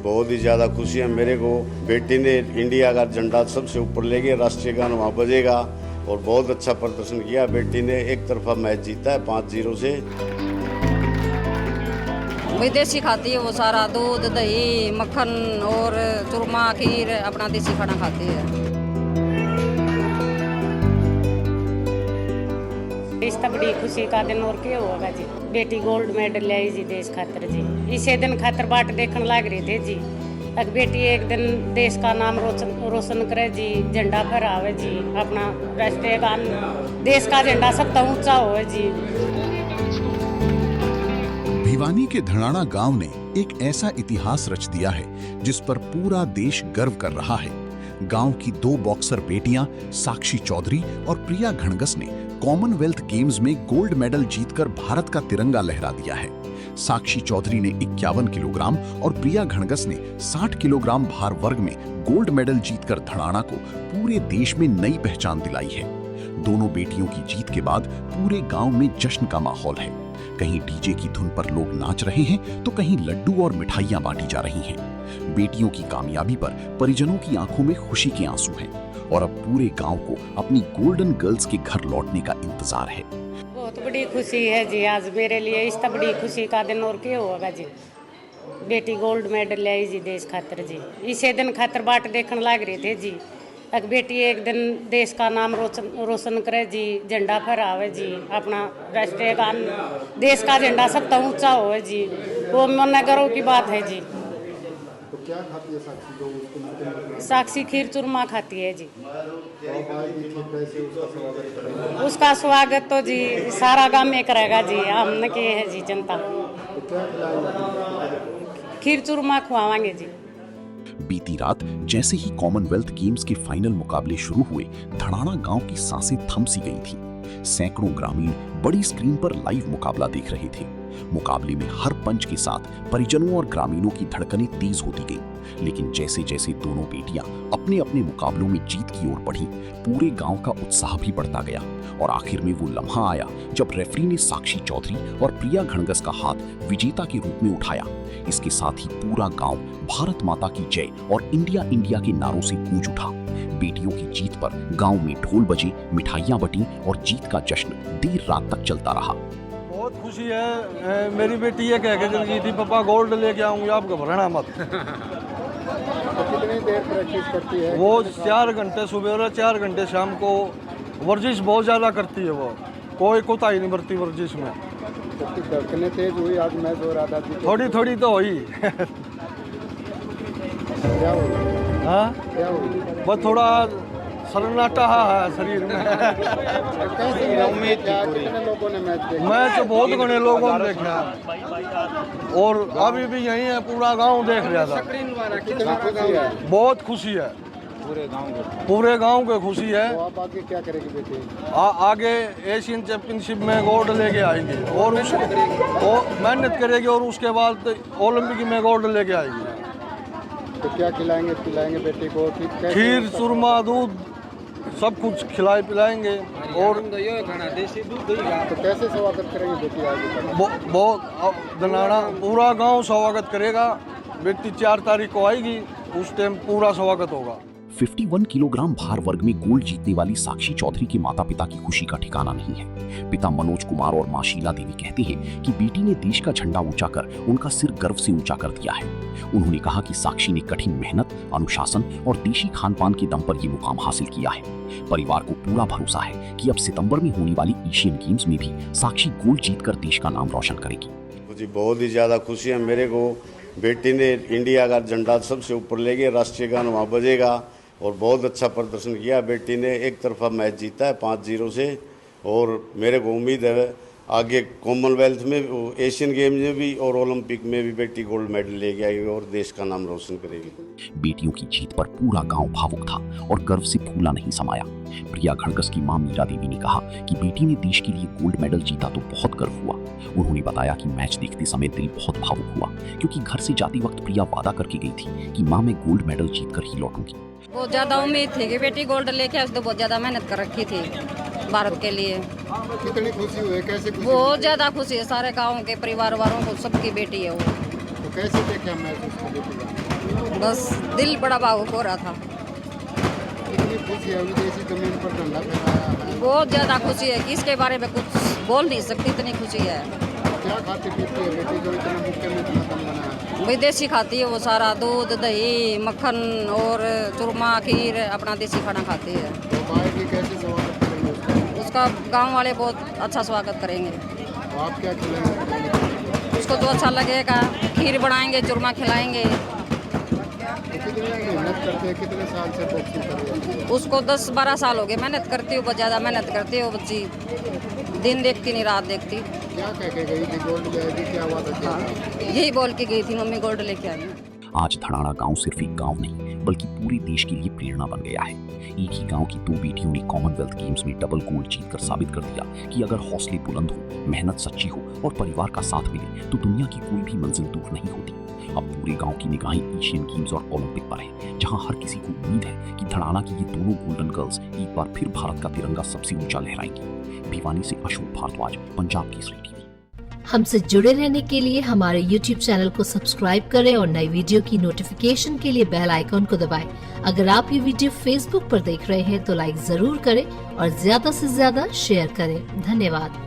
बहुत ही ज़्यादा खुशी है मेरे को। बेटी ने इंडिया का झंडा सबसे ऊपर ले गया, राष्ट्रीय गान वहाँ बजेगा और बहुत अच्छा प्रदर्शन किया। बेटी ने एक तरफा मैच जीता है 5-0 से। विदेशी खाती है वो सारा, दूध दही मक्खन और चूरमा खीर अपना देसी खाना खाती है। इस तो बड़ी खुशी का दिन और क्या होगा जी। बेटी गोल्ड मेडल लाई जी देश खातर जी। इसे दिन खातर बाट देखने लग रहे थे जी। तक बेटी एक दिन देश का नाम रोशन करे जी, झंडा फहरावे जी, अपना राष्ट्रीय गान देश का झंडा सब तक ऊंचा हो जी। भिवानी के धनाड़ा गांव ने एक ऐसा इतिहास रच दिया है जिस पर पूरा देश गर्व कर रहा है। गांव की 2 बॉक्सर बेटियां साक्षी चौधरी और प्रिया घणगस ने कॉमनवेल्थ गेम्स में गोल्ड मेडल जीतकर भारत का तिरंगा लहरा दिया है। साक्षी चौधरी ने 51 किलोग्राम और प्रिया घणगस ने 60 किलोग्राम भार वर्ग में गोल्ड मेडल जीतकर धनाड़ा को पूरे देश में नई पहचान दिलाई है। दोनों बेटियों की जीत के बाद पूरे गांव में जश्न का माहौल है। कहीं डीजे की धुन पर लोग नाच रहे हैं तो कहीं लड्डू और मिठाइयां बांटी जा रही हैं। बेटियों की कामयाबी पर परिजनों की आंखों में खुशी के आंसू हैं और अब पूरे गांव को अपनी गोल्डन गर्ल्स के घर लौटने का इंतजार है। बहुत बड़ी खुशी है जी आज मेरे लिए। इस तो बड़ी खुशी का दिन और क्या होगा जी। बेटी गोल्ड मेडल लाई जी देश खातर जी। इसे दिन खातर बाट देखने लग रहे थे जी। तक बेटी एक दिन देश का नाम रोशन करे जी, झंडा फहरावे जी, अपना राष्ट्रीय गान देश का झंडा सब तक ऊंचा हो जी। वो मन गर्व की बात है जी। तो क्या खाती है साक्षी? साक्षी खीर चूरमा खाती है जी। उसका उसका स्वागत तो जी सारा गांव में करेगा जी। हमने के है जी जनता। तो क्या खिलाएंगे? खीर चूरमा खुआवांगे जी। बीती रात जैसे ही कॉमनवेल्थ गेम्स के फाइनल मुकाबले शुरू हुए, धनाड़ा गांव की सांसें थम सी गई थीं। सैकड़ों ग्रामीण बड़ी स्क्रीन पर लाइव मुकाबला देख रहे थे। मुकाबले में हर पंच के साथ परिजनों और ग्रामीणों की धड़कनें तेज होती गईं। लेकिन जैसे जैसे दोनों बेटियां अपने अपने मुकाबलों में जीत की ओर बढ़ीं, पूरे गांव का उत्साह भी बढ़ता गया और आखिर में वो लम्हा आया जब रेफरी ने साक्षी चौधरी और प्रिया घणगस का हाथ विजेता के रूप में उठाया। इसके साथ ही पूरा गांव भारत माता की जय और इंडिया इंडिया के नारों से गूंज उठा। बेटियों की जीत पर गांव में ढोल बजे, मिठाइयां बटीं और जीत का जश्न देर रात तक चलता रहा। बहुत खुशी है। मेरी बेटी ये कह के चल गई थी, पापा गोल्ड लेके आऊंगी, आप घबराना मत। तो कितनी देर प्रैक्टिस करती है? वो 4 घंटे सुबह और 4 घंटे शाम को वर्जिश बहुत ज़्यादा करती है। वो कोई कोताही नहीं बरती वर्जिश में। तो धड़कने तेज हुई आज मैच हो रहा था? थोड़ी थोड़ी तो हुई। क्या हुई? हाँ, क्या हुई? बस थोड़ा सन्नाटा है शरीर में। कैसे उम्मीद कितने लोगों ने मैच देखा? मैच बहुत घने लोगों ने देखा और अभी भी यही है, पूरा गांव देख रहा था। कितनी खुशी है? बहुत खुशी है, पूरे गांव की खुशी है। तो आप आगे क्या करेगी बेटी? आगे एशियन चैंपियनशिप में गोल्ड लेके आएंगे और मेहनत करेगी और उसके बाद ओलंपिक में गोल्ड लेके आएगी। तो क्या पिलाएंगे बेटी को? खीर चूरमा दूध सब कुछ खिलाए पिलाएंगे और तो कैसे स्वागत करेंगे बेटी आगे? बहुत धनाड़ा पूरा गांव स्वागत करेगा। बेटी 4 तारीख को आएगी, उस टाइम पूरा स्वागत होगा। 51 किलोग्राम भार वर्ग में गोल्ड जीतने वाली साक्षी चौधरी के माता पिता की खुशी का ठिकाना नहीं है। पिता मनोज कुमार और मां शीला देवी कहते हैं कि बेटी ने देश का झंडा ऊंचा कर उनका सिर गर्व से ऊंचा कर दिया है। उन्होंने कहा कि साक्षी ने कठिन मेहनत, अनुशासन और देशी खान पान के दम पर ये मुकाम हासिल किया है। परिवार को पूरा भरोसा है कि अब सितंबर में होने वाली एशियन गेम्स में भी साक्षी गोल्ड जीतकर देश का नाम रोशन करेगी। जी बहुत ही ज़्यादा खुशी है मेरे को। बेटी ने इंडिया का झंडा सबसे ऊपर ले गया, राष्ट्रीय गान वहाँ बजेगा और बहुत अच्छा प्रदर्शन किया। बेटी ने एक तरफा मैच जीता है 5-0 से और मेरे को उम्मीद है आगे कॉमनवेल्थ में, एशियन गेम्स में भी और ओलंपिक में भी बेटी गोल्ड मेडल लेके आएगी और देश का नाम रोशन करेगी। बेटियों की जीत पर पूरा गांव भावुक था और गर्व से फूला नहीं समाया। प्रिया घणगस की मां मीरा देवी ने कहा कि बेटी ने देश के लिए गोल्ड मेडल जीता तो बहुत गर्व हुआ। उन्होंने बताया कि मैच देखते समय दिल बहुत भावुक हुआ क्योंकि घर से जाते वक्त प्रिया वादा करके गई थी कि मां मैं गोल्ड मेडल जीतकर ही लौटूंगी। बहुत ज्यादा उम्मीद थी कि बेटी गोल्ड लेके आए, तो बहुत ज्यादा मेहनत कर रखी थी भारत के लिए। कितनी खुशी हुई? कैसे खुशी? बहुत ज्यादा खुशी है, सारे गाँव के परिवार वालों को, सबकी बेटी है वो। तो कैसे देखा मैच उसको बेटी का? बस दिल बड़ा भावुक हो रहा था। कितनी खुशी है विदेशी जमीन पर झंडा फहराया है। बहुत ज़्यादा खुशी है कि इसके बारे में कुछ बोल नहीं सकती, इतनी खुशी है। क्या खाती पीती है बेटी जो इतना मुक्के में इतना दम बना है? विदेशी खाती है वो सारा, दूध दही मक्खन और चूरमा खीर अपना देसी खाना खाती है। तो आएगी कैसे स्वागत करेंगे उसका? उसका गांव वाले बहुत अच्छा स्वागत करेंगे। तो आप क्या खिलाएंगे? उसको जो अच्छा लगेगा खीर बनाएंगे, चूरमा खिलाएंगे। तो कितने मेहनत करते हैं, कितने साल से बॉक्सिंग कर रहे हैं? उसको 10-12 साल हो गए मेहनत करती हूँ, बहुत ज़्यादा मेहनत करती है वो बच्ची, दिन देखती नहीं रात देखती। क्या कह के गई थी गोल्ड जाएगी, क्या वादा किया था? यही बोल के गई थी मम्मी गोल्ड लेके आई। आज धड़ाड़ा गांव सिर्फ एक गांव नहीं बल्कि पूरे देश के लिए प्रेरणा बन गया है। एक ही गांव की 2 बेटियों ने कॉमनवेल्थ गेम्स में डबल गोल्ड जीतकर साबित कर दिया कि अगर हौसले बुलंद हो, मेहनत सच्ची हो और परिवार का साथ मिले तो दुनिया की कोई भी मंजिल दूर नहीं होती। अब पूरे गांव की निगाहें एशियन गेम्स और ओलंपिक पर है, जहां हर किसी को उम्मीद है कि धड़ाड़ा की ये दोनों गोल्डन गर्ल्स एक बार फिर भारत का तिरंगा सबसे ऊंचा लहराएंगी। भिवानी से अशोक भारद्वाज, पंजाब केसरी टीवी। हमसे जुड़े रहने के लिए हमारे YouTube चैनल को सब्सक्राइब करें और नई वीडियो की नोटिफिकेशन के लिए बेल आइकॉन को दबाएं। अगर आप ये वीडियो Facebook पर देख रहे हैं तो लाइक जरूर करें और ज्यादा से ज्यादा शेयर करें। धन्यवाद।